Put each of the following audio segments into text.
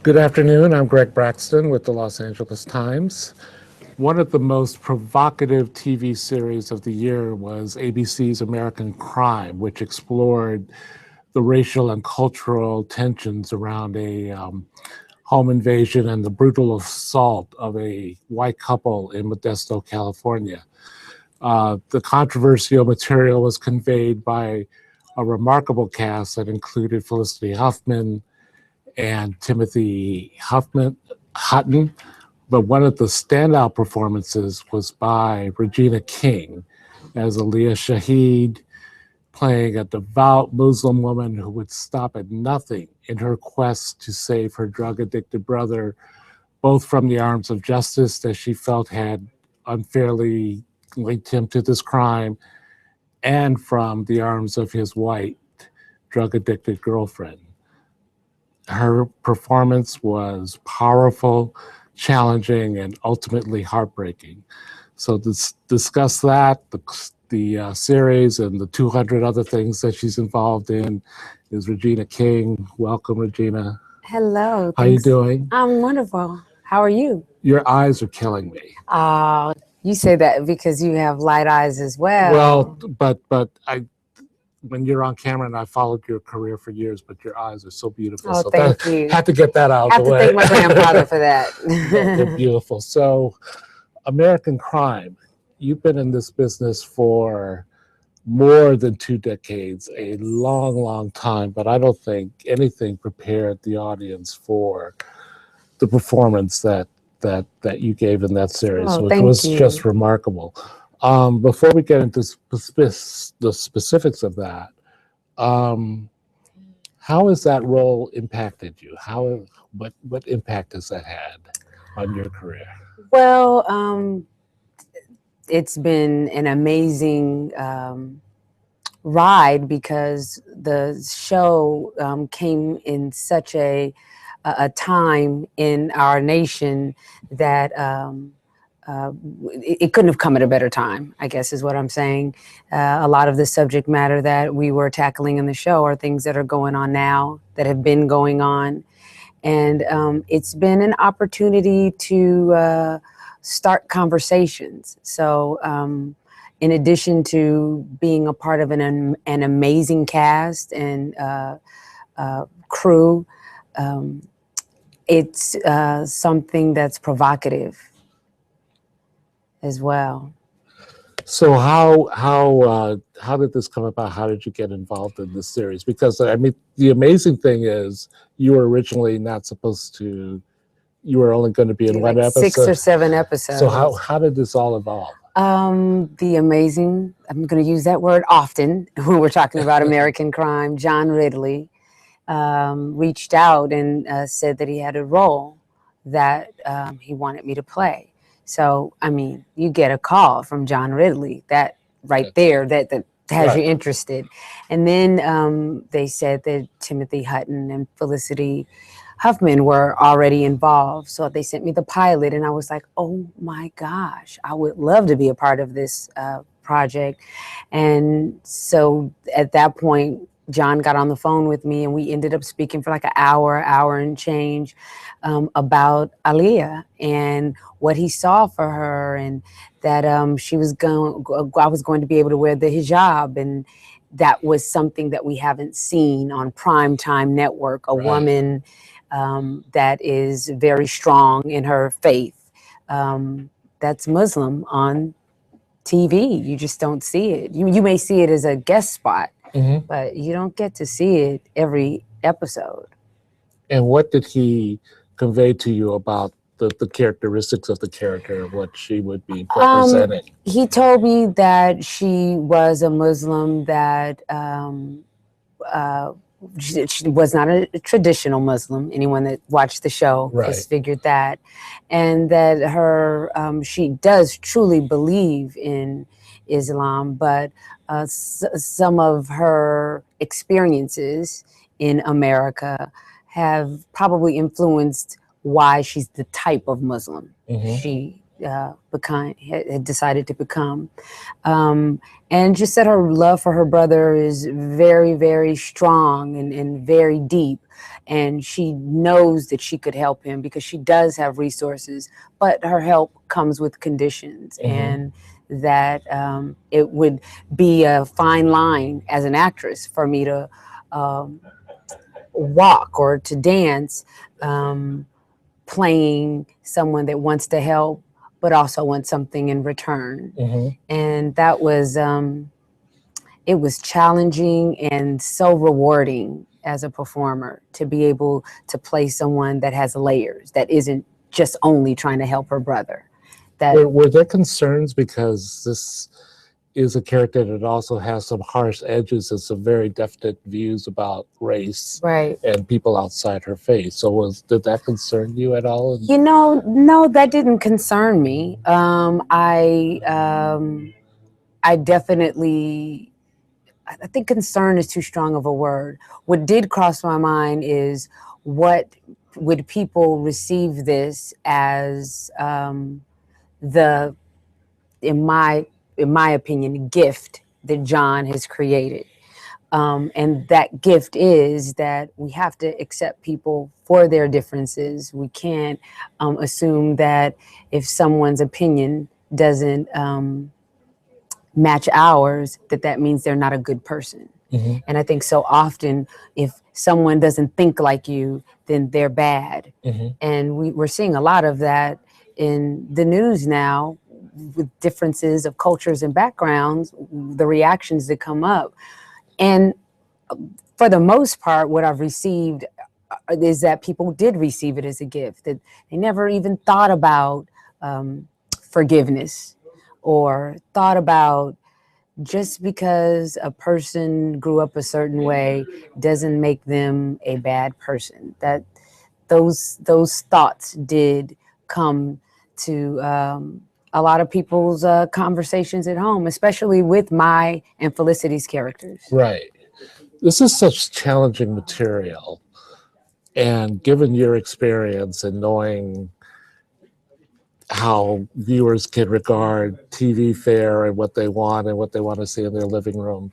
Good afternoon. I'm Greg Braxton with the Los Angeles Times. One of the most provocative TV series of the year was ABC's American Crime, which explored the racial and cultural tensions around a home invasion and the brutal assault of a white couple in Modesto, California. The controversial material was conveyed by a remarkable cast that included Felicity Huffman and Timothy Hutton, but one of the standout performances was by Regina King as Aaliyah Shahid, playing a devout Muslim woman who would stop at nothing in her quest to save her drug-addicted brother, both from the arms of justice that she felt had unfairly linked him to this crime, and from the arms of his white drug-addicted girlfriend. Her performance was powerful, challenging, and ultimately heartbreaking. So to discuss that, the series, and the 200 other things that she's involved in is Regina King. Welcome, Regina. Hello. How are you doing? I'm wonderful. How are you? Your eyes are killing me. You say that because you have light eyes as well. Well, but when you're on camera, and I followed your career for years, but your eyes are so beautiful. Oh, so thank you. Had to get that out I of the have way. to thank my grandfather for that. They're beautiful. So, American Crime, you've been in this business for more than 2 decades, a long, long time, but I don't think anything prepared the audience for the performance that you gave in that series, Oh, which thank was you. just remarkable. Before we get into the specifics of that, um, how has that role impacted you? What impact has that had on your career? Well, it's been an amazing ride because the show came in such a time in our nation that it couldn't have come at a better time, I guess is what I'm saying. A lot of the subject matter that we were tackling in the show are things that are going on now, that have been going on. And it's been an opportunity to start conversations. So in addition to being a part of an amazing cast and crew, it's something that's provocative as well. So how did this come about? How did you get involved in this series? Because I mean, the amazing thing is you were originally not supposed to. You were only going to be in one Like episode. 6 or 7 episodes. So how did this all evolve? The amazing, I'm going to use that word often when we're talking about American Crime, John Ridley reached out and said that he had a role that he wanted me to play. So, I mean, you get a call from John Ridley, that right there, that has you interested. And then they said that Timothy Hutton and Felicity Huffman were already involved. So they sent me the pilot and I was like, oh my gosh, I would love to be a part of this project. And so at that point, John got on the phone with me and we ended up speaking for like an hour and change about Aaliyah and what he saw for her, and that I was going to be able to wear the hijab, and that was something that we haven't seen on primetime network, a woman that is very strong in her faith, that's Muslim on TV. You just don't see it. You may see it as a guest spot, but you don't get to see it every episode. And what did he convey to you about the characteristics of the character, what she would be representing? He told me that she was a Muslim, that she was not a traditional Muslim. Anyone that watched the show has figured that. And that she does truly believe in Islam, but some of her experiences in America have probably influenced why she's the type of Muslim she had decided to become. And just that her love for her brother is very, very strong and very deep. And she knows that she could help him because she does have resources, but her help comes with conditions. And that it would be a fine line as an actress for me to walk or to dance, playing someone that wants to help but also wants something in return. And that was it was challenging and so rewarding as a performer to be able to play someone that has layers, that isn't just only trying to help her brother. That Were there concerns because this is a character that also has some harsh edges and some very definite views about race right. and people outside her faith? So did that concern you at all? You know, no, that didn't concern me. I definitely, I think concern is too strong of a word. What did cross my mind is, what would people receive this as, the, in my opinion, gift that John has created. And that gift is that we have to accept people for their differences. We can't assume that if someone's opinion doesn't match ours, that means they're not a good person. And I think so often, if someone doesn't think like you, then they're bad. And we're seeing a lot of that in the news now, with differences of cultures and backgrounds, the reactions that come up. And for the most part, what I've received is that people did receive it as a gift, that they never even thought about forgiveness, or thought about, just because a person grew up a certain way doesn't make them a bad person. That those thoughts did come to a lot of people's conversations at home, especially with my and Felicity's characters. Right. This is such challenging material. And given your experience and knowing how viewers can regard TV fare and what they want to see in their living room,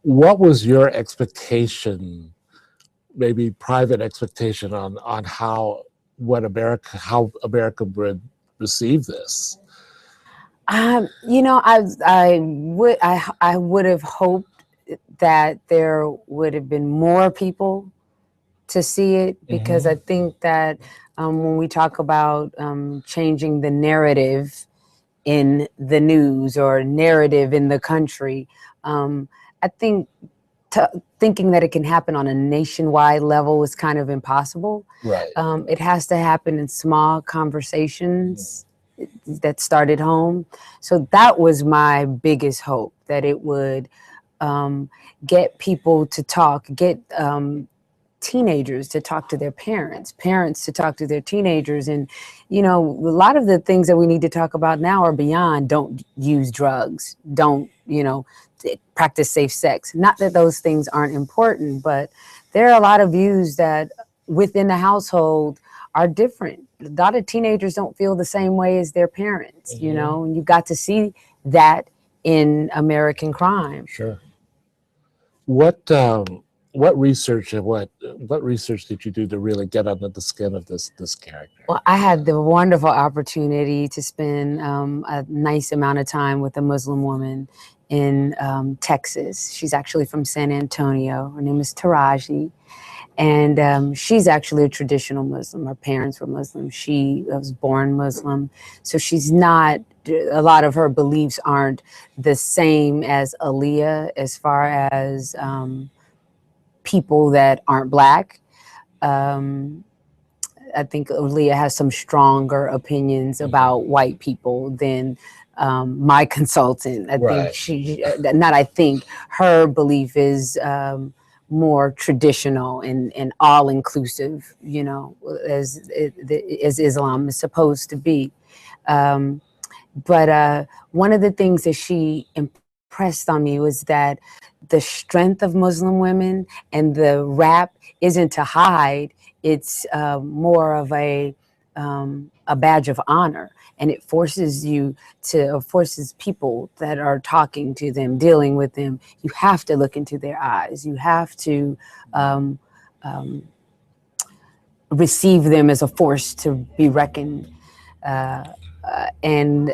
what was your expectation, maybe private expectation, on how America would receive this? You know, I would have hoped that there would have been more people to see it, because I think that when we talk about changing the narrative in the news or narrative in the country, I think thinking that it can happen on a nationwide level is kind of impossible. Right. It has to happen in small conversations that start at home. So that was my biggest hope, that it would get people to talk, get teenagers to talk to their parents, parents to talk to their teenagers. And, you know, a lot of the things that we need to talk about now are beyond don't use drugs, don't, you know, practice safe sex. Not that those things aren't important, but there are a lot of views that within the household are different. A lot of teenagers don't feel the same way as their parents, you know, and you got to see that in American Crime. Sure. What research did you do to really get under the skin of this character? Well, I had the wonderful opportunity to spend a nice amount of time with a Muslim woman in Texas. She's actually from San Antonio. Her name is Taraji. And she's actually a traditional Muslim. Her parents were Muslim. She was born Muslim. So she's not, a lot of her beliefs aren't the same as Aaliyah as far as people that aren't Black. I think Aaliyah has some stronger opinions about white people than my consultant. I think her belief is more traditional and all-inclusive, you know, as Islam is supposed to be. But one of the things that she impressed on me was that the strength of Muslim women, and the rap isn't to hide, it's more of a a badge of honor, and it forces forces people that are talking to them, dealing with them. You have to look into their eyes. You have to um, um, receive them as a force to be reckoned. And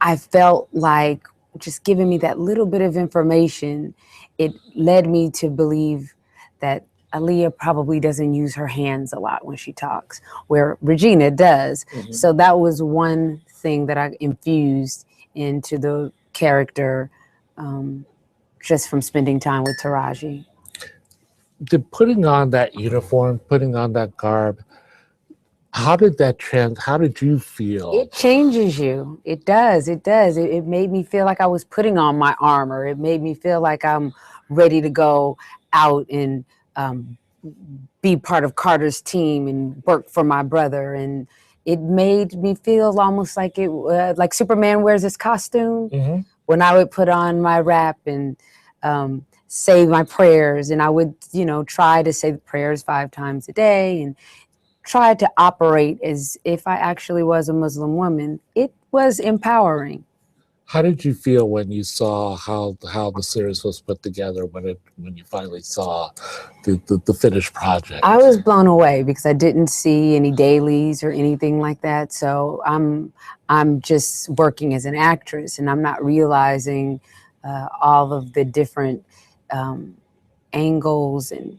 I felt like just giving me that little bit of information, it led me to believe that Aaliyah probably doesn't use her hands a lot when she talks, where Regina does. Mhm. So that was one thing that I infused into the character just from spending time with Taraji. Did putting on that uniform, putting on that garb, how did that how did you feel? It changes you. It does. It does. It made me feel like I was putting on my armor. It made me feel like I'm ready to go out and be part of Carter's team and work for my brother. And it made me feel almost like like Superman wears his costume. Mhm. When I would put on my wrap and say my prayers, and I would, try to say the prayers 5 times a day and try to operate as if I actually was a Muslim woman. It was empowering. How did you feel when you saw how the series was put together, when you finally saw the finished project? I was blown away because I didn't see any dailies or anything like that. So I'm just working as an actress, and I'm not realizing all of the different angles and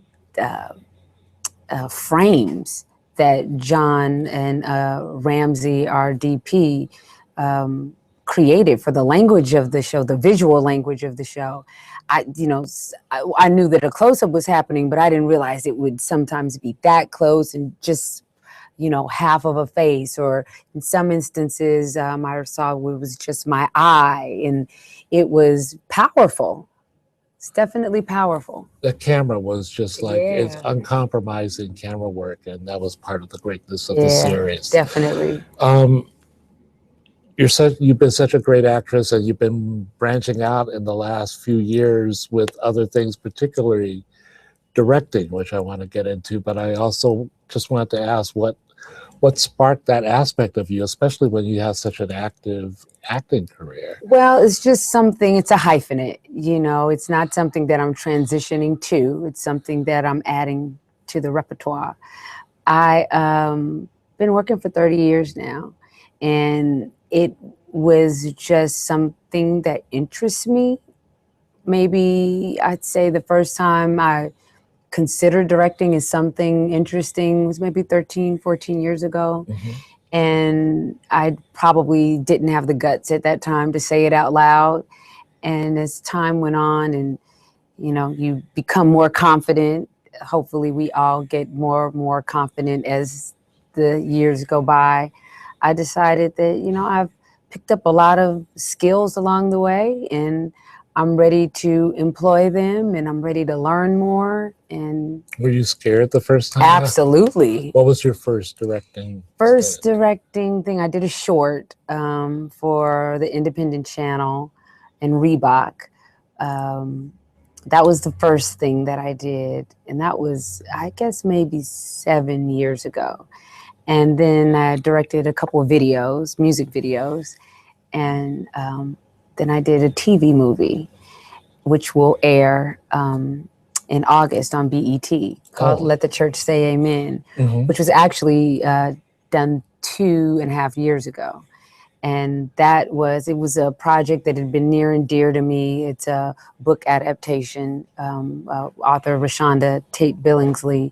frames that John and Ramsey, our DP, created for the language of the show, the visual language of the show. I knew that a close-up was happening, but I didn't realize it would sometimes be that close and just, half of a face, or in some instances, I saw it was just my eye, and it was powerful. It's definitely powerful. The camera was just like, it's Yeah. uncompromising camera work, and that was part of the greatness of the series. Definitely. You've been such a great actress, and you've been branching out in the last few years with other things, particularly directing, which I want to get into. But I also just wanted to ask what sparked that aspect of you, especially when you have such an active acting career. Well, it's just something, it's a hyphenate, it's not something that I'm transitioning to. It's something that I'm adding to the repertoire. I been working for 30 years now, and it was just something that interests me. Maybe I'd say the first time I considered directing as something interesting was maybe 13, 14 years ago. Mhm. And I probably didn't have the guts at that time to say it out loud. And as time went on and, you become more confident, hopefully we all get more confident as the years go by. I decided that, I've picked up a lot of skills along the way, and I'm ready to employ them, and I'm ready to learn more. And Were you scared the first time? absolutely. What was your first directing? First directing thing, I did a short for the Independent Channel and Reebok. That was the first thing that I did, and that was, I guess, maybe 7 years ago. And then I directed a couple of videos, music videos, and then I did a TV movie, which will air in August on BET, called Let the Church Say Amen, which was actually done 2.5 years ago. And it was a project that had been near and dear to me. It's a book adaptation. Author Rashonda Tate Billingsley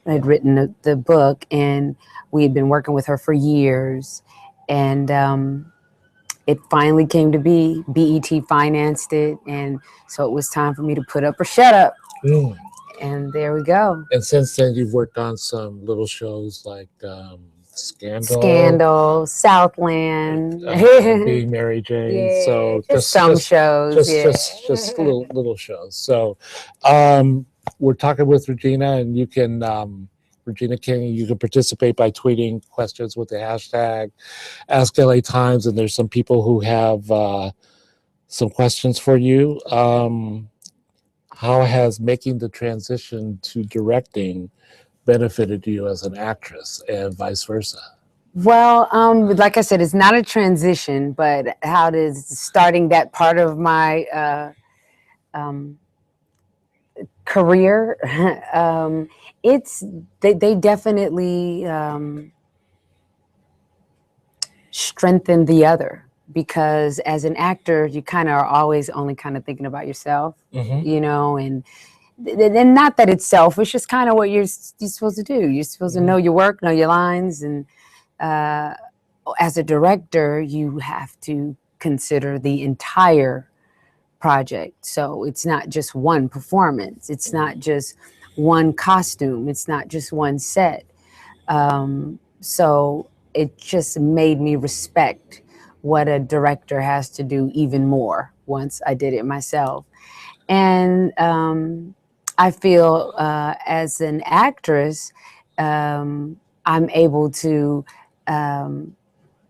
had written the book, and we had been working with her for years. And it finally came to be. BET financed it, and so it was time for me to put up or shut up. And there we go. And since then, you've worked on some little shows like Scandal, Southland, Being Mary Jane. Yeah, So just some shows, just little shows. So we're talking with Regina, and you can Regina King. You can participate by tweeting questions with the hashtag Ask LA Times, and there's some people who have some questions for you. How has making the transition to directing benefited you as an actress and vice versa? Well, like I said, it's not a transition, but how does starting that part of my career, it's they definitely strengthen the other, because as an actor, you kind of are always only kind of thinking about yourself, you know, and not that it's selfish, it's kind of what you're supposed to do. You're supposed to know your work, know your lines, and as a director, you have to consider the entire project. So it's not just one performance, it's not just one costume, it's not just one set. So it just made me respect what a director has to do even more once I did it myself. And I feel as an actress, I'm able to,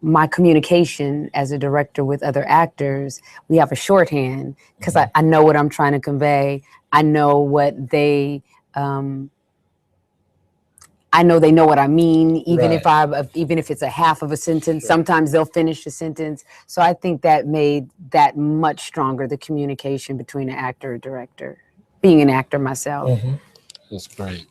my communication as a director with other actors, we have a shorthand, because I know what I'm trying to convey. I know what they, I know they know what I mean, even if even if it's a half of a sentence. Sometimes they'll finish the sentence. So I think that made that much stronger, the communication between an actor and director. Being an actor myself. That's great.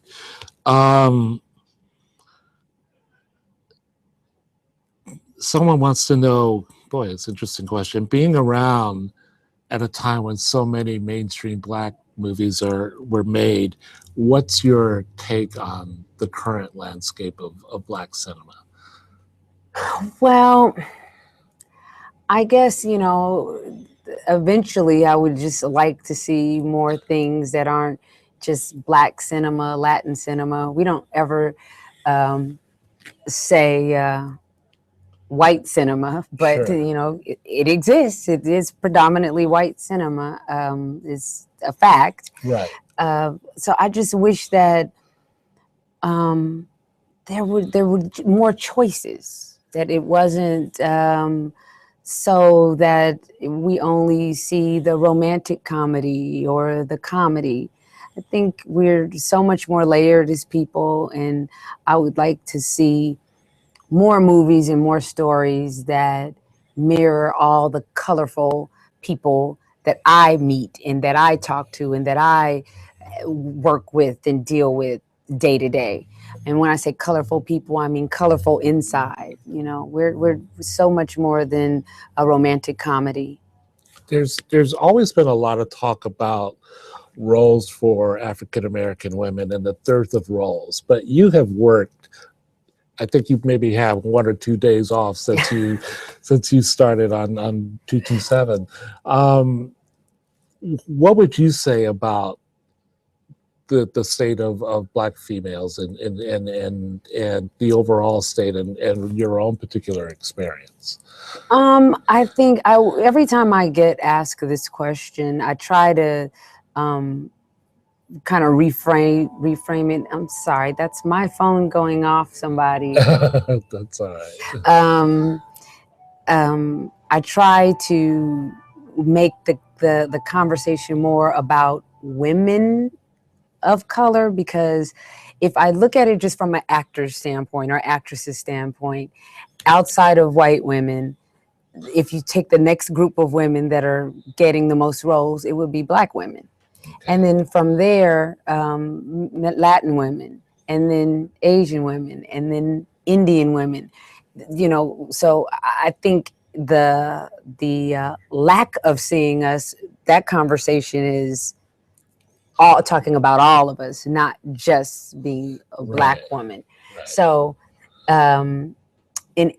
Someone wants to know, boy, it's an interesting question. Being around at a time when so many mainstream Black movies were made, what's your take on the current landscape of Black cinema? Well, I guess, you know, eventually I would just like to see more things that aren't just Black cinema, Latin cinema. We don't ever say white cinema, but you know, it exists. It is predominantly white cinema. It's a fact. Right. So I just wish that there were more choices. That it wasn't so that we only see the romantic comedy or the comedy. I think we're so much more layered as people, and I would like to see more movies and more stories that mirror all the colorful people that I meet and that I talk to and that I work with and deal with day to day. And when I say colorful people, I mean colorful inside. You know, we're so much more than a romantic comedy. There's always been a lot of talk about roles for African American women and the dearth of roles, but you have worked. I think you maybe have 1 or 2 days off since you started on 227. What would you say about the state of Black females and the overall state and your own particular experience? I think every time I get asked this question, I try to kind of reframe it. I'm sorry, that's my phone going off. Somebody. That's all right. I try to make the conversation more about women of color, because if I look at it just from an actor's standpoint or actress's standpoint, outside of white women, if you take the next group of women that are getting the most roles, it would be Black women. And then from there, Latin women, and then Asian women, and then Indian women. You know, so I think the lack of seeing us, that conversation is all talking about all of us, not just being a Black woman. So in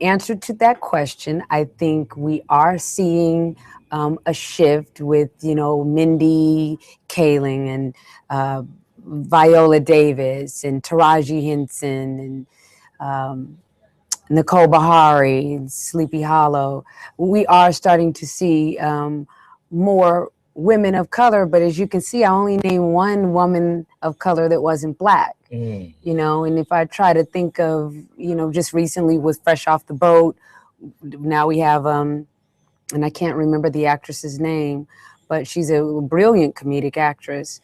answer to that question, I think we are seeing a shift with, you know, Mindy Kaling and Viola Davis and Taraji Henson and Nicole Bahari and Sleepy Hollow. We are starting to see more women of color, but as you can see, I only named one woman of color that wasn't Black. You know, and if I try to think of, you know, just recently with Fresh Off the Boat, now we have, and I can't remember the actress's name, but she's a brilliant comedic actress.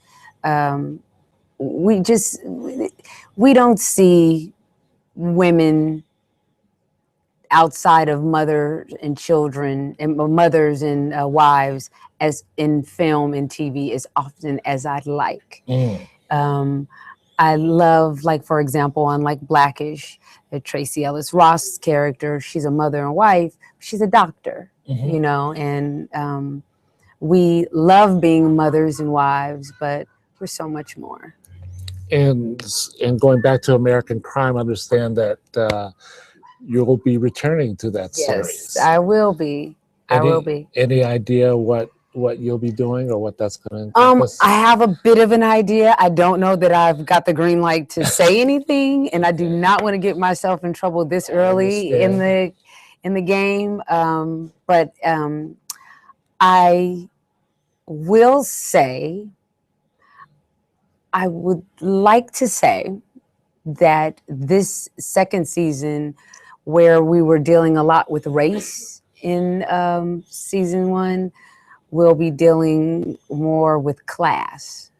we don't see women outside of mother and children and mothers and wives as in film and TV as often as I'd like. I love, like, for example, on like Blackish, Tracy Ellis Ross's character, she's a mother and wife, she's a doctor, you know, and we love being mothers and wives, but we're so much more. And going back to American Crime, I understand that you'll be returning to that series. Yes, I will be. I will be. Any idea what you'll be doing or what that's going to encompass? I have a bit of an idea. I don't know that I've got the green light to say anything, and I do not want to get myself in trouble this early in the game. But I will say, I would like to say that this second season, where we were dealing a lot with race in season 1, we'll be dealing more with class,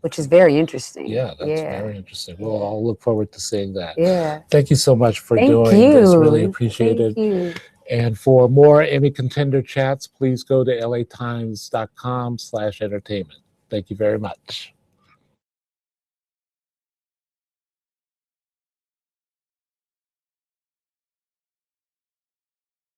which is very interesting. Yeah, that's very interesting. We'll all look forward to seeing that. Yeah. Thank you so much for doing this. Really appreciate it. Thank you. And for more Emmy Contender chats, please go to latimes.com/entertainment. Thank you very much.